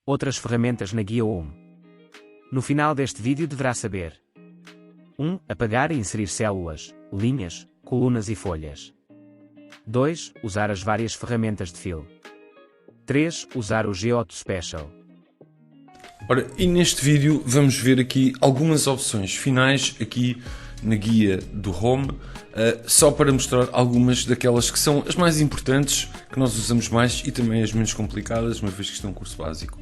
Outras ferramentas na guia 1. No final deste vídeo deverá saber: 1. Apagar e inserir células, linhas, colunas e folhas. 2. Usar as várias ferramentas de fill. 3. Usar o Geoauto Special. Ora, e neste vídeo vamos ver aqui algumas opções finais aqui na guia do Home, só para mostrar algumas daquelas que são as mais importantes, que nós usamos mais, e também as menos complicadas, uma vez que isto é um curso básico.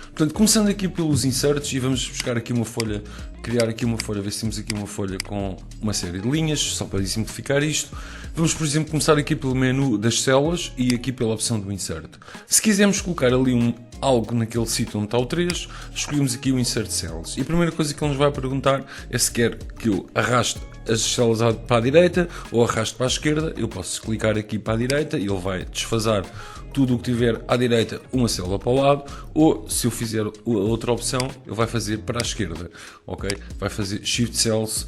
Portanto, começando aqui pelos inserts, e vamos buscar aqui uma folha, criar aqui uma folha, ver se temos aqui uma folha com uma série de linhas, só para simplificar isto. Vamos, por exemplo, começar aqui pelo menu das células e aqui pela opção do insert. Se quisermos colocar ali algo naquele sítio onde está o 3, escolhemos aqui o Insert Cells. E a primeira coisa que ele nos vai perguntar é se quer que eu arraste as células para a direita ou arraste para a esquerda. Eu posso clicar aqui para a direita e ele vai desfasar tudo o que tiver à direita, uma célula para o lado, ou se eu fizer a outra opção, ele vai fazer para a esquerda, ok? Vai fazer Shift Cells,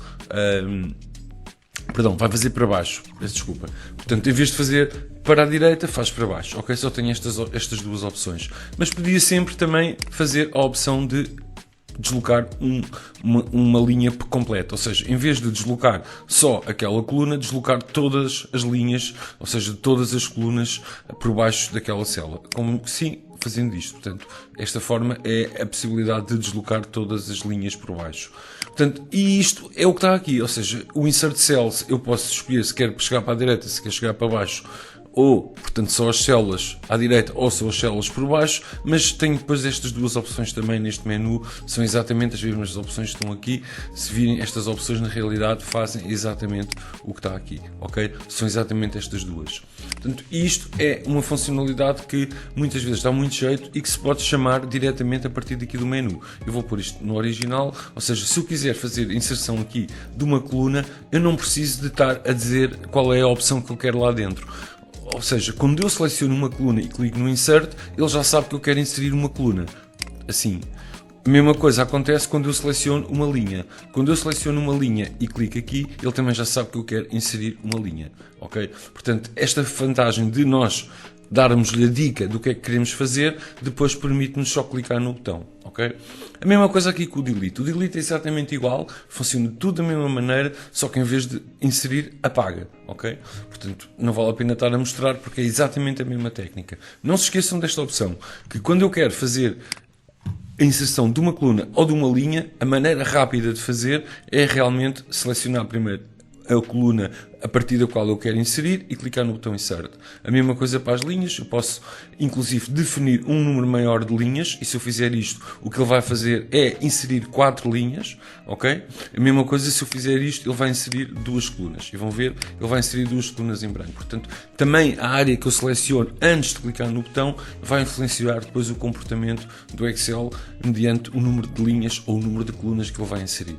vai fazer para baixo, desculpa. Portanto, em vez de fazer para a direita, faz para baixo, ok? Só tenho estas duas opções. Mas podia sempre também fazer a opção de deslocar uma linha completa, ou seja, em vez de deslocar só aquela coluna, deslocar todas as linhas, ou seja, todas as colunas por baixo daquela célula, como sim, fazendo isto. Portanto, esta forma é a possibilidade de deslocar todas as linhas por baixo. Portanto, e isto é o que está aqui, ou seja, o Insert Cells eu posso escolher se quer chegar para a direita, se quer chegar para baixo, ou, portanto, só as células à direita ou só as células por baixo, mas tenho depois estas duas opções também neste menu, são exatamente as mesmas opções que estão aqui. Se virem, estas opções na realidade fazem exatamente o que está aqui, ok? São exatamente estas duas. Portanto, isto é uma funcionalidade que muitas vezes dá muito jeito e que se pode chamar diretamente a partir daqui do menu. Eu vou pôr isto no original, ou seja, se eu quiser fazer inserção aqui de uma coluna, eu não preciso de estar a dizer qual é a opção que eu quero lá dentro. Ou seja, quando eu seleciono uma coluna e clico no Insert, ele já sabe que eu quero inserir uma coluna. Assim. A mesma coisa acontece quando eu seleciono uma linha. Quando eu seleciono uma linha e clico aqui, ele também já sabe que eu quero inserir uma linha. Ok? Portanto, esta vantagem de nós darmos-lhe a dica do que é que queremos fazer, depois permite-nos só clicar no botão. Ok? A mesma coisa aqui com o Delete. O Delete é exatamente igual, funciona tudo da mesma maneira, só que em vez de inserir, apaga. Ok? Portanto, não vale a pena estar a mostrar porque é exatamente a mesma técnica. Não se esqueçam desta opção, que quando eu quero fazer a inserção de uma coluna ou de uma linha, a maneira rápida de fazer é realmente selecionar primeiro a coluna a partir da qual eu quero inserir e clicar no botão Insert. A mesma coisa para as linhas, eu posso inclusive definir um número maior de linhas e se eu fizer isto, o que ele vai fazer é inserir 4 linhas, ok? A mesma coisa se eu fizer isto, ele vai inserir 2 colunas e vão ver, ele vai inserir 2 colunas em branco. Portanto, também a área que eu seleciono antes de clicar no botão vai influenciar depois o comportamento do Excel mediante o número de linhas ou o número de colunas que ele vai inserir.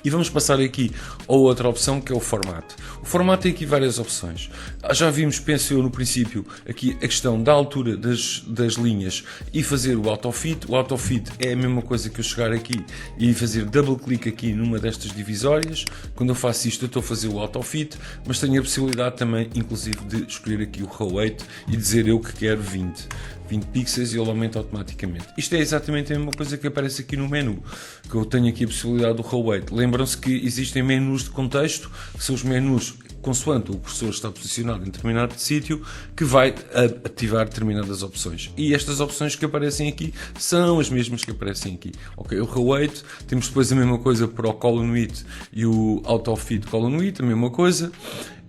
E vamos passar aqui a outra opção que é o formato. O formato tem aqui várias opções. Já vimos, penso eu no princípio, aqui a questão da altura das linhas e fazer o autofit. O autofit é a mesma coisa que eu chegar aqui e fazer double clique aqui numa destas divisórias. Quando eu faço isto eu estou a fazer o autofit, mas tenho a possibilidade também, inclusive, de escolher aqui o row weight e dizer eu que quero 20 pixels e ele aumenta automaticamente. Isto é exatamente a mesma coisa que aparece aqui no menu, que eu tenho aqui a possibilidade do row weight. Lembram-se que existem menus de contexto, que são os menus consoante o cursor está posicionado em determinado sítio, que vai ativar determinadas opções. E estas opções que aparecem aqui são as mesmas que aparecem aqui. Ok, o row weight, temos depois a mesma coisa para o column width e o auto-fit column width, a mesma coisa.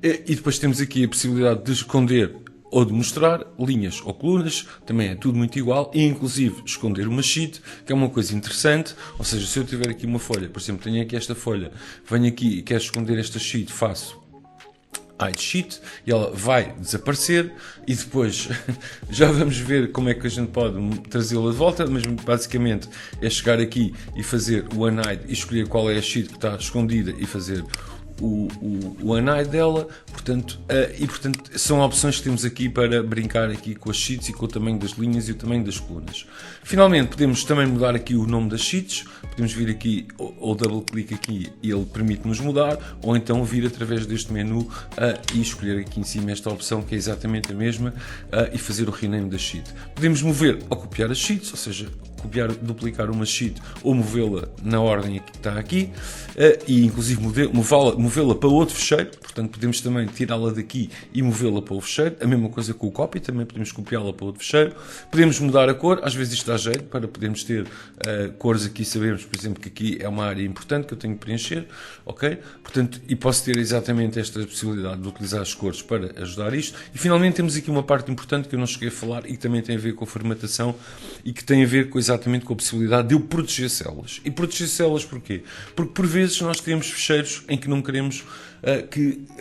E depois temos aqui a possibilidade de esconder ou de mostrar linhas ou colunas, também é tudo muito igual, e inclusive esconder uma sheet, que é uma coisa interessante, ou seja, se eu tiver aqui uma folha, por exemplo, tenho aqui esta folha, venho aqui e quero esconder esta sheet, faço hide sheet, e ela vai desaparecer, e depois já vamos ver como é que a gente pode trazê-la de volta, mas basicamente é chegar aqui e fazer o unhide e escolher qual é a sheet que está escondida e fazer o ANI dela, portanto, são opções que temos aqui para brincar aqui com as sheets e com o tamanho das linhas e o tamanho das colunas. Finalmente podemos também mudar aqui o nome das sheets, podemos vir aqui ou double clique aqui e ele permite-nos mudar, ou então vir através deste menu e escolher aqui em cima esta opção que é exatamente a mesma e fazer o rename da sheet. Podemos mover ou copiar as sheets, ou seja, duplicar uma sheet ou movê-la na ordem que está aqui e inclusive movê-la para outro fecheiro, portanto podemos também tirá-la daqui e movê-la para o fecheiro, a mesma coisa com o copy, também podemos copiá-la para outro fecheiro, podemos mudar a cor, às vezes isto dá jeito para podermos ter cores aqui, sabemos por exemplo que aqui é uma área importante que eu tenho que preencher, ok? Portanto, e posso ter exatamente esta possibilidade de utilizar as cores para ajudar isto. E finalmente temos aqui uma parte importante que eu não cheguei a falar e que também tem a ver com a formatação e que tem a ver exatamente com a possibilidade de eu proteger células. E proteger células porquê? Porque por vezes nós temos fecheiros em que não queremos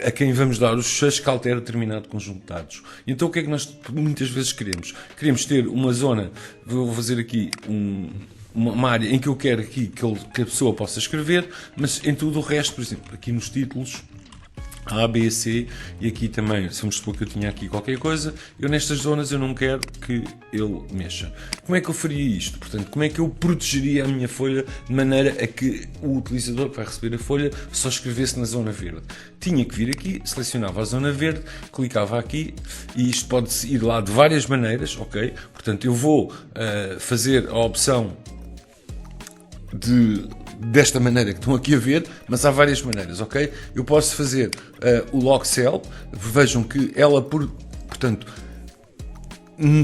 a quem vamos dar os fecheiros que altere determinado conjunto de dados. Então o que é que nós muitas vezes queremos? Queremos ter uma zona, vou fazer aqui uma área em que eu quero aqui que a pessoa possa escrever, mas em tudo o resto, por exemplo, aqui nos títulos, A, B, C, e aqui também, se vamos supor que eu tinha aqui qualquer coisa, eu nestas zonas eu não quero que ele mexa. Como é que eu faria isto? Portanto, como é que eu protegeria a minha folha de maneira a que o utilizador que vai receber a folha só escrevesse na zona verde? Tinha que vir aqui, selecionava a zona verde, clicava aqui, e isto pode ir lá de várias maneiras, ok? Portanto, eu vou fazer a opção desta maneira que estão aqui a ver, mas há várias maneiras, ok? Eu posso fazer o lock cell, vejam que ela, portanto,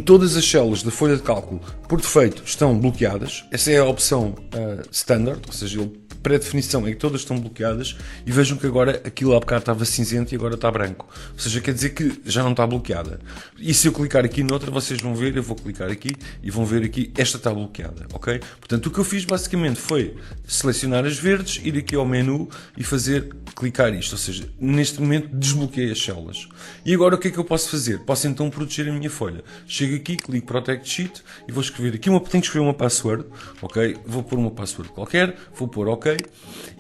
todas as células da folha de cálculo, por defeito, estão bloqueadas. Essa é a opção standard, ou seja, pré-definição é que todas estão bloqueadas e vejam que agora aquilo há bocado estava cinzento e agora está branco. Ou seja, quer dizer que já não está bloqueada. E se eu clicar aqui noutra, vocês vão ver, eu vou clicar aqui e vão ver aqui, esta está bloqueada, ok? Portanto, o que eu fiz basicamente foi selecionar as verdes, ir aqui ao menu e clicar isto. Ou seja, neste momento desbloqueei as células. E agora o que é que eu posso fazer? Posso então proteger a minha folha. Chego aqui, clico Protect Sheet e vou escrever aqui, tenho que escrever uma password, ok? Vou pôr uma password qualquer, vou pôr OK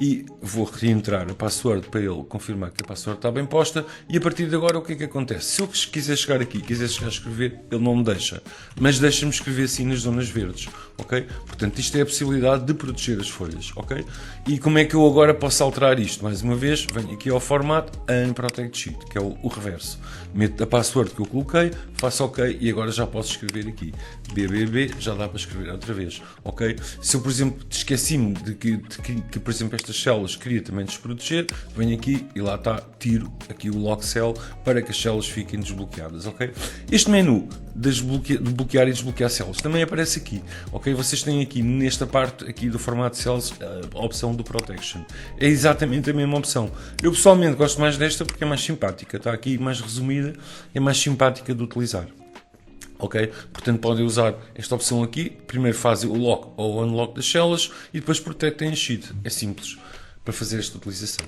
e vou reentrar a password para ele confirmar que a password está bem posta e a partir de agora o que é que acontece? Se eu quiser chegar aqui, quiser chegar a escrever, ele não me deixa, mas deixa-me escrever assim nas zonas verdes, ok? Portanto, isto é a possibilidade de proteger as folhas, ok? E como é que eu agora posso alterar isto? Mais uma vez, venho aqui ao formato Unprotect Sheet, que é o reverso. Meto a password que eu coloquei, faço OK e agora já posso escrever aqui. BBB, já dá para escrever outra vez, ok? Se eu, por exemplo, esqueci-me de que, por exemplo, estas células queria também desproteger, venho aqui e lá está, tiro aqui o Lock Cell para que as células fiquem desbloqueadas, ok? Este menu de bloquear e desbloquear células também aparece aqui, ok? Vocês têm aqui nesta parte aqui do formato de cells a opção do Protection. É exatamente a mesma opção. Eu pessoalmente gosto mais desta porque é mais simpática, está aqui mais resumida, é mais simpática de utilizar. Ok? Portanto, podem usar esta opção aqui. Primeiro fazem o lock ou o unlock das células e depois protegem a sheet. É simples para fazer esta utilização.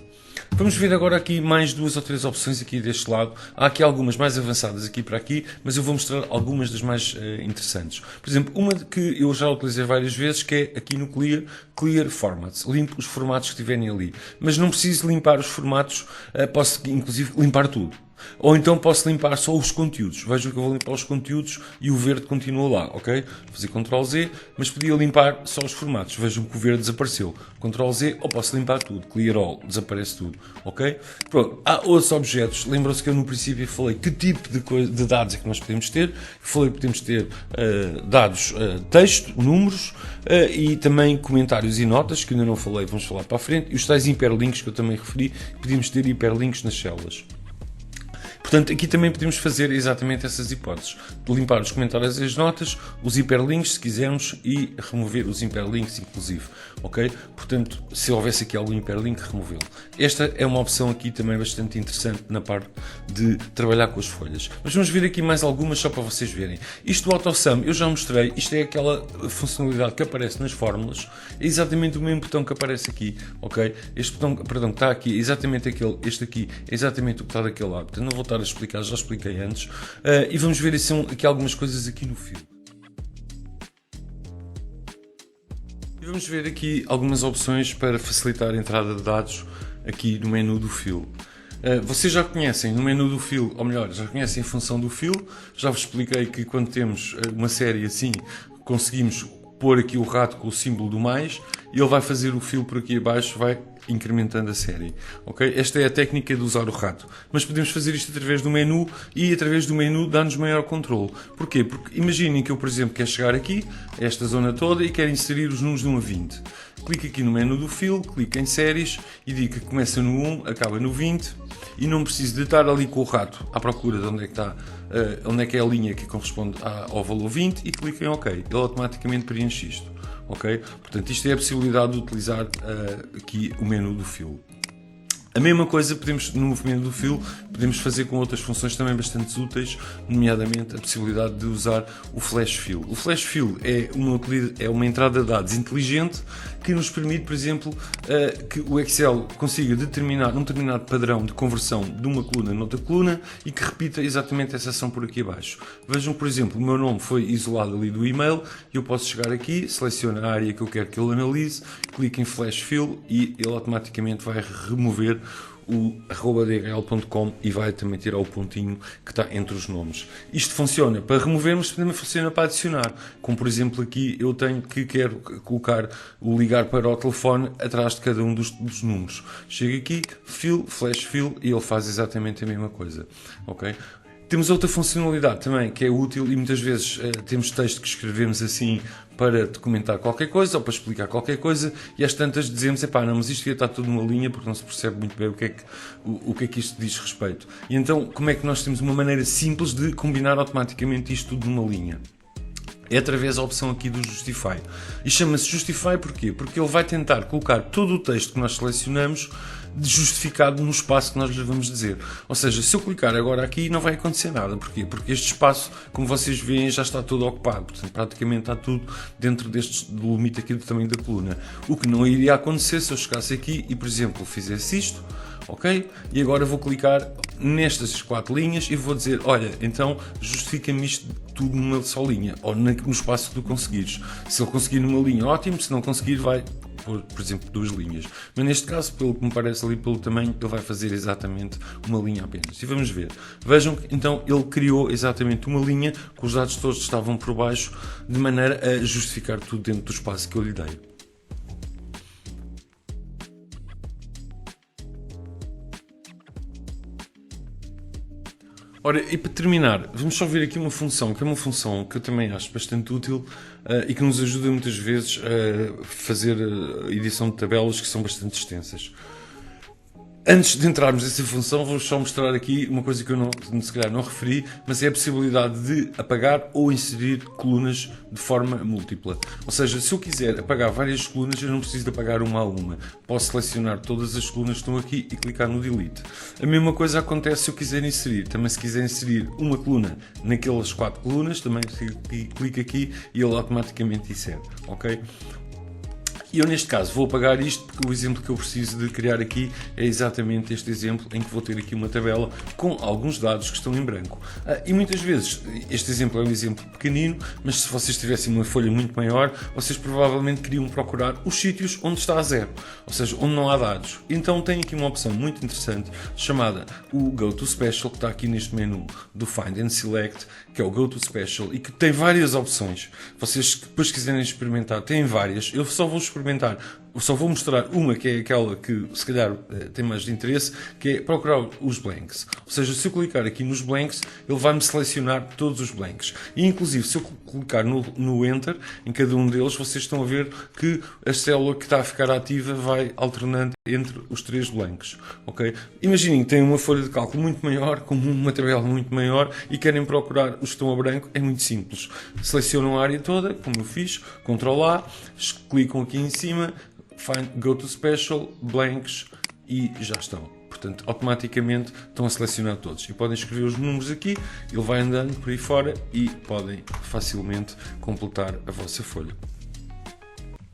Vamos ver agora aqui mais 2 ou 3 opções aqui deste lado. Há aqui algumas mais avançadas aqui para aqui, mas eu vou mostrar algumas das mais interessantes. Por exemplo, uma que eu já utilizei várias vezes, que é aqui no Clear Formats. Limpo os formatos que estiverem ali. Mas não preciso limpar os formatos, posso inclusive limpar tudo. Ou então posso limpar só os conteúdos. Vejam que eu vou limpar os conteúdos e o verde continua lá, ok? Vou fazer Ctrl Z, mas podia limpar só os formatos. Vejam que o verde desapareceu. Ctrl Z, ou posso limpar tudo. Clear All, desaparece tudo, ok? Pronto, há outros objetos. Lembram-se que eu no princípio falei que tipo de dados é que nós podemos ter. Falei que podemos ter dados, texto, números e também comentários e notas, que ainda não falei, vamos falar para a frente. E os tais hiperlinks que eu também referi, podíamos ter hiperlinks nas células. Portanto, aqui também podemos fazer exatamente essas hipóteses. Limpar os comentários e as notas, os hiperlinks, se quisermos, e remover os hiperlinks, inclusive. Ok? Portanto, se houvesse aqui algum hiperlink, removê-lo. Esta é uma opção aqui também bastante interessante na parte de trabalhar com as folhas. Mas vamos ver aqui mais algumas só para vocês verem. Isto do AutoSum, eu já mostrei. Isto é aquela funcionalidade que aparece nas fórmulas. É exatamente o mesmo botão que aparece aqui. Ok? Este botão, perdão, que está aqui, é exatamente aquele. Este aqui é exatamente o que está daquele lado. Portanto, não vou estar a explicar, já expliquei antes. E vamos ver aqui algumas coisas aqui no fio. E vamos ver aqui algumas opções para facilitar a entrada de dados aqui no menu do Fill. Vocês já conhecem no menu do Fill, ou melhor, já conhecem a função do Fill. Já vos expliquei que quando temos uma série assim, conseguimos pôr aqui o rato com o símbolo do mais e ele vai fazer o fill por aqui abaixo, vai incrementando a série. Okay? Esta é a técnica de usar o rato. Mas podemos fazer isto através do menu e através do menu dá-nos maior controle. Porquê? Porque imaginem que eu, por exemplo, quero chegar aqui, a esta zona toda, e quero inserir os números de 1 a 20. Clico aqui no menu do fill, clico em séries e digo que começa no 1, acaba no 20 e não preciso de estar ali com o rato à procura de onde é que está, onde é que é a linha que corresponde ao valor 20 e clico em OK. Ele automaticamente preenche isto. Okay? Portanto, isto é a possibilidade de utilizar aqui o menu do Fill. A mesma coisa podemos, no menu do Fill, podemos fazer com outras funções também bastante úteis, nomeadamente a possibilidade de usar o Flash Fill. O Flash Fill é uma entrada de dados inteligente que nos permite, por exemplo, que o Excel consiga determinar um determinado padrão de conversão de uma coluna noutra coluna e que repita exatamente essa ação por aqui abaixo. Vejam, por exemplo, o meu nome foi isolado ali do e-mail e eu posso chegar aqui, seleciono a área que eu quero que ele analise, clico em Flash Fill e ele automaticamente vai remover o @dhl.com e vai também tirar o pontinho que está entre os nomes. Isto funciona para remover, mas também funciona para adicionar. Como por exemplo aqui eu quero colocar o ligar para o telefone atrás de cada um dos números. Chego aqui, Fill, Flash Fill e ele faz exatamente a mesma coisa. Ok? Temos outra funcionalidade também que é útil e muitas vezes temos texto que escrevemos assim para documentar qualquer coisa ou para explicar qualquer coisa e às tantas dizemos, não, mas isto ia estar tudo numa linha porque não se percebe muito bem o que é que isto diz respeito. E então como é que nós temos uma maneira simples de combinar automaticamente isto tudo numa linha? É através da opção aqui do Justify. E chama-se Justify porquê? Porque ele vai tentar colocar todo o texto que nós selecionamos justificado no espaço que nós lhe vamos dizer. Ou seja, se eu clicar agora aqui não vai acontecer nada. Porquê? Porque este espaço, como vocês veem, já está todo ocupado. Portanto, praticamente está tudo dentro do limite aqui do tamanho da coluna. O que não iria acontecer se eu chegasse aqui e, por exemplo, fizesse isto. Ok? E agora vou clicar nestas 4 linhas e vou dizer, olha, então justifica-me isto tudo numa só linha, ou no espaço que tu conseguires. Se ele conseguir numa linha, ótimo, se não conseguir, vai por exemplo, 2 linhas. Mas neste caso, pelo que me parece ali pelo tamanho, ele vai fazer exatamente uma linha apenas. E vamos ver. Vejam que então ele criou exatamente uma linha, que os dados todos estavam por baixo, de maneira a justificar tudo dentro do espaço que eu lhe dei. Ora, e para terminar, vamos só ver aqui uma função, que é uma função que eu também acho bastante útil e que nos ajuda muitas vezes a fazer edição de tabelas que são bastante extensas. Antes de entrarmos nessa função, vou só mostrar aqui uma coisa que eu se calhar não referi, mas é a possibilidade de apagar ou inserir colunas de forma múltipla. Ou seja, se eu quiser apagar várias colunas, eu não preciso de apagar uma a uma. Posso selecionar todas as colunas que estão aqui e clicar no Delete. A mesma coisa acontece se eu quiser inserir. Também se quiser inserir uma coluna naquelas 4 colunas, também clico aqui e ele automaticamente insere. Ok? E eu neste caso vou apagar isto porque o exemplo que eu preciso de criar aqui é exatamente este exemplo em que vou ter aqui uma tabela com alguns dados que estão em branco. E muitas vezes, este exemplo é um exemplo pequenino, mas se vocês tivessem uma folha muito maior, vocês provavelmente queriam procurar os sítios onde está a zero, ou seja, onde não há dados. Então tem aqui uma opção muito interessante chamada o Go to Special, que está aqui neste menu do Find and Select, que é o Go to Special e que tem várias opções. Vocês depois quiserem experimentar, têm várias. Eu só vou experimentar, só vou mostrar uma que é aquela que se calhar tem mais de interesse, que é procurar os blanks. Ou seja, se eu clicar aqui nos blanks, ele vai-me selecionar todos os blanks. E inclusive, se eu clicar no Enter, em cada um deles, vocês estão a ver que a célula que está a ficar ativa vai alternando entre os 3 blancos. Okay? Imaginem que têm uma folha de cálculo muito maior, com uma tabela muito maior, e querem procurar os que estão a branco. É muito simples. Selecionam a área toda, como eu fiz, Ctrl A, clicam aqui em cima, Find, Go to Special, Blanks e já estão. Portanto, automaticamente estão a selecionar todos. E podem escrever os números aqui, ele vai andando por aí fora e podem facilmente completar a vossa folha.